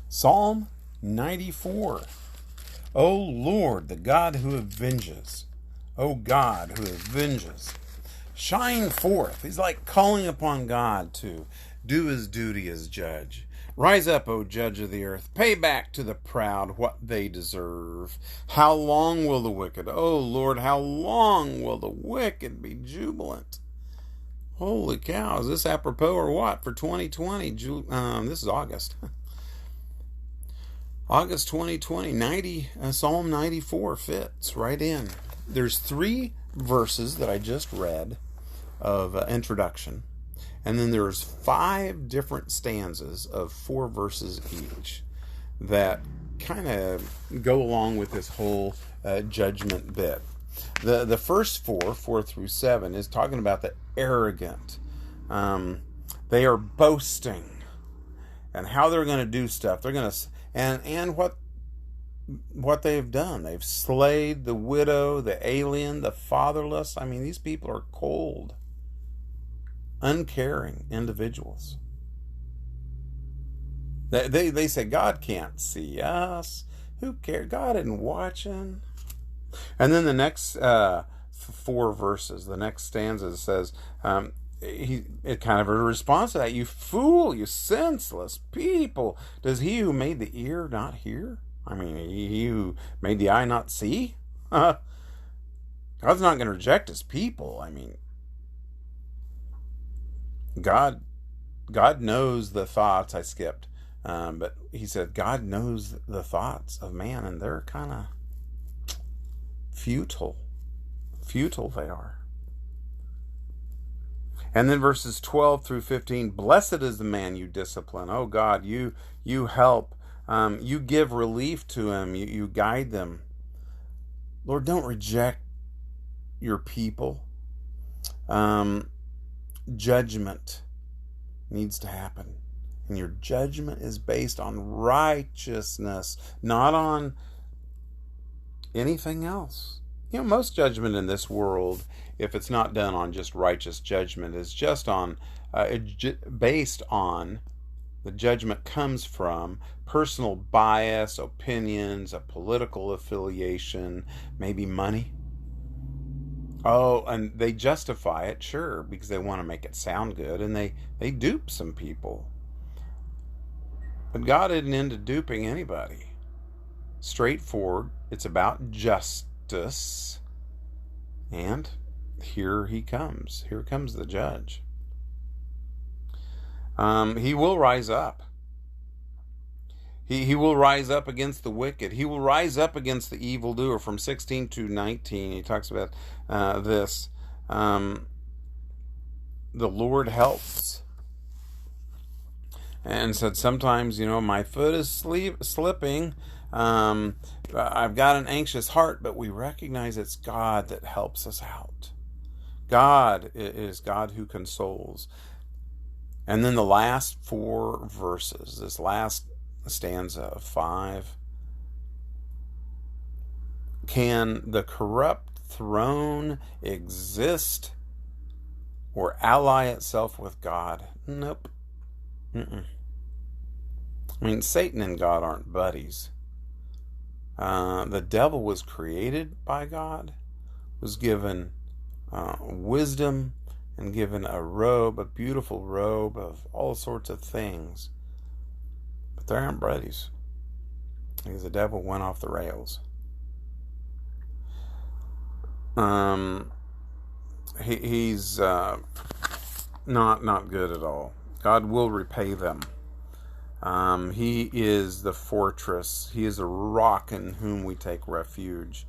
Psalm 94. O Lord, the God who avenges. O God who avenges. Shine forth. He's like calling upon God to do his duty as judge. Rise up, O judge of the earth. Pay back to the proud what they deserve. How long will the wicked, O Lord, how long will the wicked be jubilant? Holy cow, is this apropos or what for 2020? This is August. August 2020, Psalm 94 fits right in. There's 3 verses that I just read of introduction, and then there's 5 different stanzas of 4 verses each that kind of go along with this whole judgment bit. The first 4 through 7, is talking about the arrogant. They are boasting and how they're going to do stuff. They're going to and what they've done. They've slayed the widow, the alien, the fatherless. I mean, these people are cold, uncaring individuals. They say God can't see us. Who cares? God isn't watching. And then the next 4 verses, the next stanza says, it kind of a response to that. You fool, you senseless people. Does he who made the ear not hear? I mean, he who made the eye not see? God's not going to reject his people. I mean, God knows the thoughts. I skipped. But he said God knows the thoughts of man, and they're kind of futile. Futile they are. And then verses 12 through 15, blessed is the man you discipline. Oh God, you help. You give relief to him. You guide them. Lord, don't reject your people. Judgment needs to happen. And your judgment is based on righteousness, not on anything else. You know, most judgment in this world, if it's not done on just righteous judgment, is just on based on the judgment comes from personal bias, opinions, a political affiliation, maybe money. Oh, and they justify it, sure, because they want to make it sound good, and they dupe some people. But God isn't into duping anybody. Straightforward. It's about justice. And here he comes. Here comes the judge. He will rise up. He will rise up against the wicked. He will rise up against the evildoer. From 16 to 19, he talks about this. The Lord helps. And said, sometimes, my foot is slipping. I've got an anxious heart, but we recognize it's God that helps us out. God is God who consoles. And then the last 4 verses, this last stanza of 5. Can the corrupt throne exist or ally itself with God? Nope. I mean, Satan and God aren't buddies. The devil was created by God, was given wisdom, and given a robe, a beautiful robe of all sorts of things. But they aren't buddies, because the devil went off the rails. He's not good at all. God will repay them. He is the fortress. He is a rock in whom we take refuge,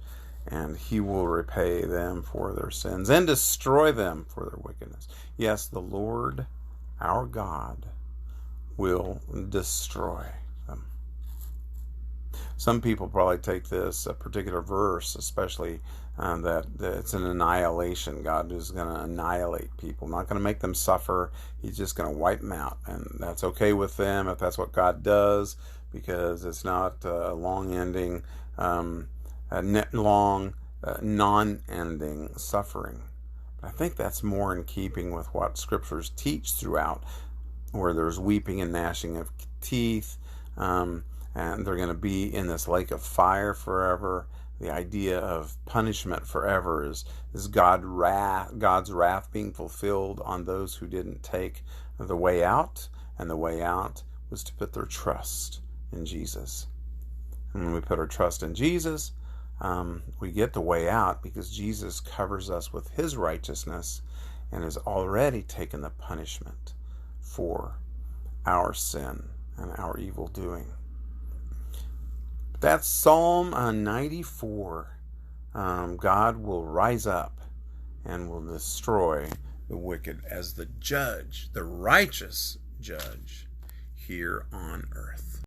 and he will repay them for their sins and destroy them for their wickedness. Yes, the Lord, our God, will destroy them. Some people probably take this particular verse, especially that it's an annihilation. God is going to annihilate people, not going to make them suffer. He's just going to wipe them out, and that's okay with them if that's what God does, because it's not a long-ending, non-ending suffering. But I think that's more in keeping with what scriptures teach throughout, where there's weeping and gnashing of teeth. and they're going to be in this lake of fire forever. The idea of punishment forever is God's wrath being fulfilled on those who didn't take the way out, and the way out was to put their trust in Jesus. And when we put our trust in Jesus, we get the way out because Jesus covers us with his righteousness and has already taken the punishment for our sin and our evil doing. That's Psalm 94. God will rise up and will destroy the wicked as the judge, the righteous judge here on earth.